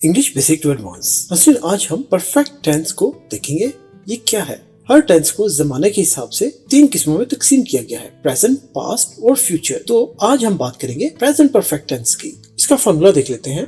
English basic to advance. आज हम perfect tense को देखेंगे। ये क्या है? हर टेंस को जमाने के हिसाब से 3 किस्मों में तकसीम किया गया है, प्रेजेंट, पास्ट और फ्यूचर। तो आज हम बात करेंगे प्रेजेंट परफेक्ट टेंस की। इसका फॉर्मूला देख लेते हैं।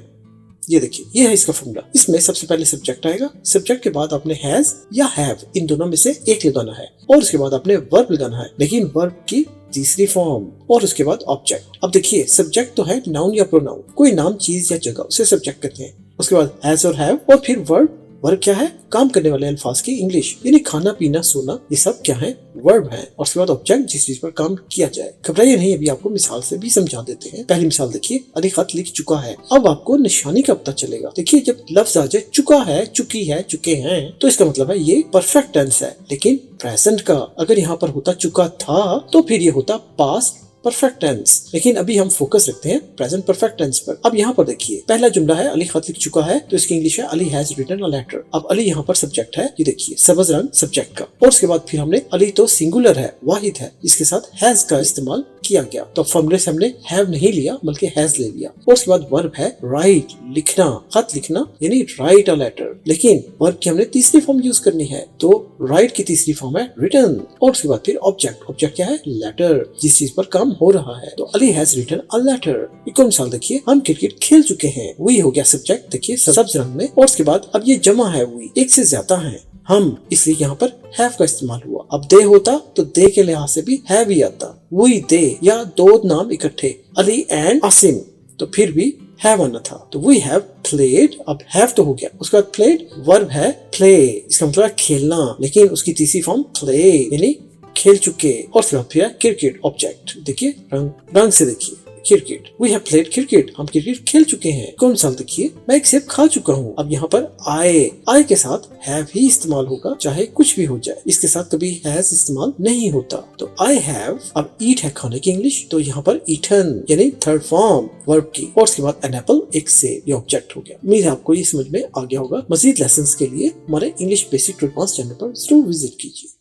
ये देखिए, ये है इसका फॉर्मूला। इसमें सबसे पहले सब्जेक्ट आएगा। सब्जेक्ट के बाद आपने हैज या हैव, इन दोनों में से एक लगाना है, और उसके बाद आपने वर्ब लगाना है, लेकिन वर्ब की तीसरी फॉर्म, और उसके बाद ऑब्जेक्ट। अब देखिए, सब्जेक्ट तो है नाउन या प्रोनाउन, कोई नाम, चीज या जगह, उसे सब्जेक्ट कहते हैं। उसके बाद हैज और हैव, और फिर वर्ब। वर्ब क्या है? काम करने वाले अल्फाज की इंग्लिश, यानी खाना, पीना, सोना, ये सब क्या है? वर्ब है। और उसके बाद ऑब्जेक्ट, जिस चीज पर काम किया जाए। घबराइए नहीं, अभी आपको मिसाल से भी समझा देते हैं। पहली मिसाल देखिए, अली खत लिख चुका है। अब आपको निशानी का पता चलेगा। देखिए, जब लफ्ज आ जाए चुका है, चुकी है, चुके हैं, तो इसका मतलब है ये परफेक्ट टेंस है। लेकिन प्रेजेंट का अगर यहाँ पर होता चुका था, तो फिर ये होता पास्ट परफेक्ट टेंस। लेकिन अभी हम फोकस रखते हैं प्रेजेंट परफेक्ट टेंस पर। अब यहाँ पर देखिए, पहला जुमला है अली खत लिख चुका है, तो इसकी इंग्लिश है Ali has written a letter. अब अली यहाँ पर सब्जेक्ट है, ये देखिए सब्ज रंग सब्जेक्ट का, और उसके बाद फिर हमने अली तो सिंगुलर है, वाहिद है, इसके साथ हैज का इस्तेमाल किया गया। तो फॉर्मूले से हमने हैव नहीं लिया बल्कि हैज ले लिया। और उसके बाद वर्ब है राइट, लिखना, खत लिखना, यानी राइट अ लेटर। लेकिन वर्ब की हमने तीसरी फॉर्म यूज करनी है, तो राइट की तीसरी फॉर्म है रिटन। और उसके बाद फिर ऑब्जेक्ट। ऑब्जेक्ट क्या है? लेटर, जिस चीज पर काम हो रहा है। तो Ali has written a letter. एक और मिसाल देखिए, हम क्रिकेट खेल चुके हैं। वी हो गया सब्जेक्ट, देखिए सब्ज रंग में, और उसके बाद अब ये जमा है, वी एक से ज्यादा है हम, इसलिए यहाँ पर हैव का इस्तेमाल हुआ। अब दे होता तो दे के लिहाज से भी हैव ही आता। वी दे, या दो नाम इकट्ठे अली एंड आसिम, तो फिर भी हैव आना था। तो वी हैव प्लेड, अब हैव तो हो गया। उसके बाद प्लेड, वर्ब है प्ले, इसका मतलब है खेलना, लेकिन उसकी तीसरी फॉर्म प्ले, यानी खेल चुके। और फिर क्रिकेट, ऑब्जेक्ट देखिए रंग से देखिए, cricket, we have played cricket, हम क्रिकेट खेल चुके हैं। कौन सा देखिए, मैं एक सेब खा चुका हूँ। अब यहाँ पर आए के साथ हैव ही इस्तेमाल होगा, चाहे कुछ भी हो जाए। इसके साथ कभी हैज इस्तेमाल नहीं होता। तो आई हैव, अब ईट है खाने की इंग्लिश, तो यहाँ पर ईटन, यानी थर्ड फॉर्म वर्ब की। और उसके बाद एन एप्पल, एक सेब, ये ऑब्जेक्ट हो गया। उम्मीद है आपको ये समझ में आ गया होगा। मजीद लेसन के लिए हमारे English basic to advance channel पर जरूर विजिट कीजिए।